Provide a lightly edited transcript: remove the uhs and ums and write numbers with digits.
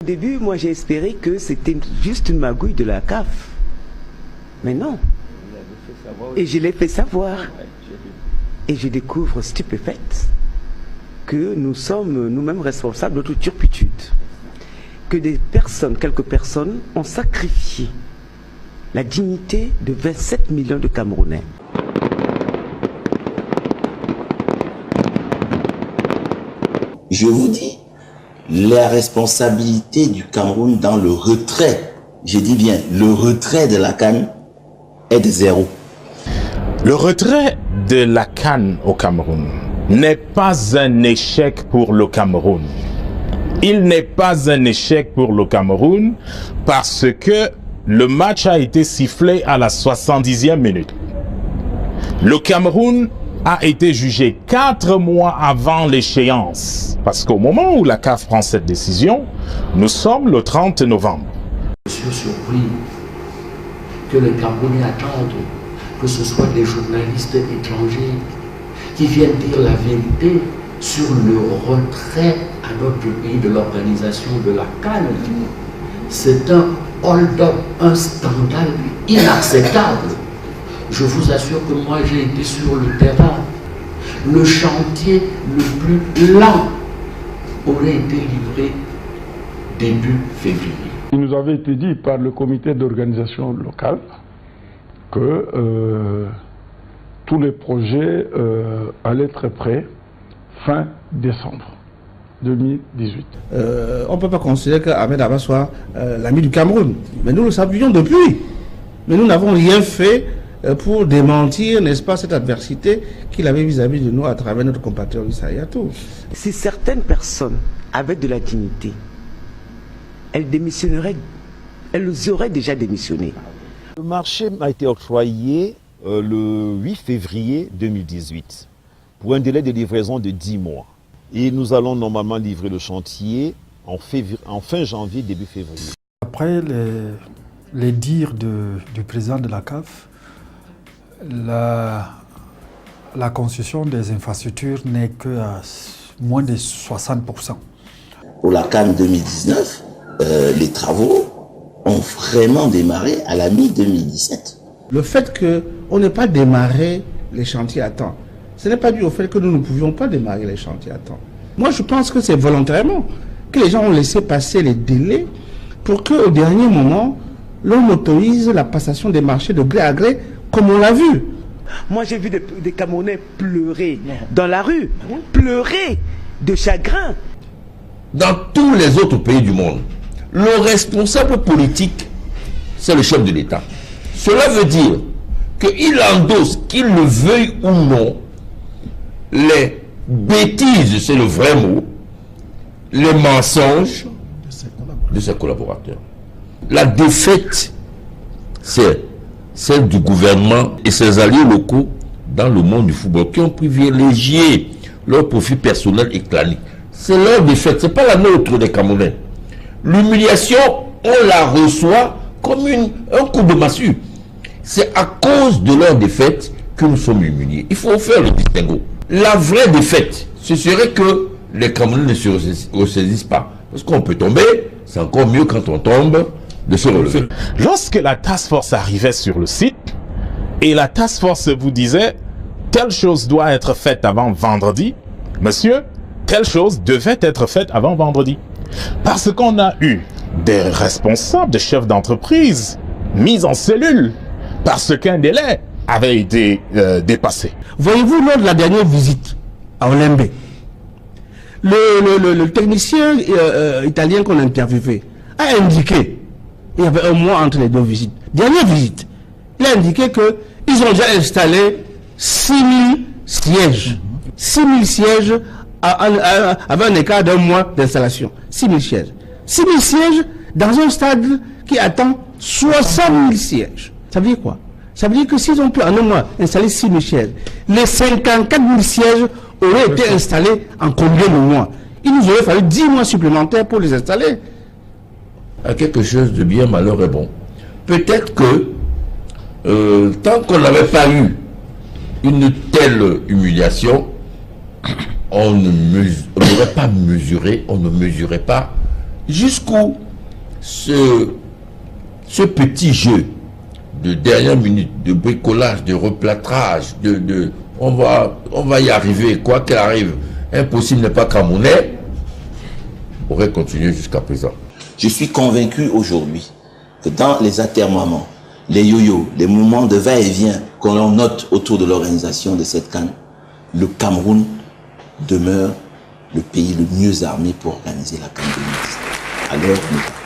Au début, moi j'ai espéré que c'était juste une magouille de la CAF. Mais non. Et je l'ai fait savoir. Et je découvre stupéfaite que nous sommes nous-mêmes responsables de notre turpitude. Que des personnes, quelques personnes, ont sacrifié la dignité de 27 millions de Camerounais. Je vous dis, la responsabilité du Cameroun dans le retrait, je dis bien le retrait de la CAN est de zéro. Le retrait de la CAN au Cameroun n'est pas un échec pour le Cameroun. Il n'est pas un échec pour le Cameroun parce que le match a été sifflé à la 70e minute. Le Cameroun a été jugé 4 mois avant l'échéance. Parce qu'au moment où la CAF prend cette décision, nous sommes le 30 novembre. Je suis surpris que les Camerounais attendent que ce soit des journalistes étrangers qui viennent dire la vérité sur le retrait à notre pays de l'organisation de la CAN. C'est un hold-up, un scandale inacceptable. Je vous assure que moi j'ai été sur le terrain. Le chantier le plus lent aurait été livré début février. Il nous avait été dit par le comité d'organisation locale que tous les projets allaient être prêts fin décembre 2018. On ne peut pas considérer qu'Ahmed Abba soit l'ami du Cameroun. Mais nous le savions depuis. Mais nous n'avons rien fait pour démentir, n'est-ce pas, cette adversité qu'il avait vis-à-vis de nous à travers notre compatriote Issa Hayatou. Si certaines personnes avaient de la dignité, elles démissionneraient, elles auraient déjà démissionné. Le marché a été octroyé le 8 février 2018 pour un délai de livraison de 10 mois. Et nous allons normalement livrer le chantier en fin janvier, début février. Après les dires du président de la CAF, la construction des infrastructures n'est qu'à moins de 60%. Pour la CAN 2019, les travaux ont vraiment démarré à la mi-2017. Le fait qu'on n'ait pas démarré les chantiers à temps, ce n'est pas dû au fait que nous ne pouvions pas démarrer les chantiers à temps. Moi, je pense que c'est volontairement que les gens ont laissé passer les délais pour qu'au dernier moment, l'on autorise la passation des marchés de gré à gré, comme on l'a vu. Moi, j'ai vu des Camerounais pleurer dans la rue, pleurer de chagrin. Dans tous les autres pays du monde, le responsable politique, c'est le chef de l'État. Cela veut dire qu'il endosse, qu'il le veuille ou non, les bêtises, c'est le vrai mot, les mensonges de ses collaborateurs. La défaite, c'est celle du gouvernement et ses alliés locaux dans le monde du football qui ont privilégié leur profit personnel et clanique. C'est leur défaite, ce n'est pas la nôtre des Camerounais. L'humiliation, on la reçoit comme un coup de massue. C'est à cause de leur défaite que nous sommes humiliés. Il faut faire le distinguo. La vraie défaite, ce serait que les Camerounais ne se ressaisissent pas. Parce qu'on peut tomber, c'est encore mieux quand on tombe de se relever. Lorsque la task force arrivait sur le site, et la task force vous disait telle chose doit être faite avant vendredi, monsieur, telle chose devait être faite avant vendredi. Parce qu'on a eu des responsables, des chefs d'entreprise mis en cellule parce qu'un délai avait été dépassé. Voyez-vous, lors de la dernière visite à Olembe, le technicien italien qu'on a interviewé a indiqué, il y avait un mois entre les deux visites, dernière visite, il a indiqué qu'ils ont déjà installé 6000 sièges. 6000 sièges avec un écart d'un mois d'installation. 6000 sièges. 6000 sièges dans un stade qui attend 60 000 sièges. Ça veut dire quoi? Ça veut dire que s'ils ont pu en un mois installer 6000 sièges, les 54 000 sièges auraient été installés en combien de mois? Il nous aurait fallu 10 mois supplémentaires pour les installer. À quelque chose de bien malheur est bon. Peut-être que tant qu'on n'avait pas eu une telle humiliation, on n'aurait pas mesuré, on ne mesurait pas jusqu'où ce petit jeu de dernière minute, de bricolage, de replâtrage, on va y arriver, quoi qu'il arrive, impossible n'est pas camerounais, aurait continué jusqu'à présent. Je suis convaincu aujourd'hui que dans les atermoiements, les yo-yo, les moments de va-et-vient qu'on note autour de l'organisation de cette CAN, le Cameroun demeure le pays le mieux armé pour organiser la CAN 2019. À l'heure où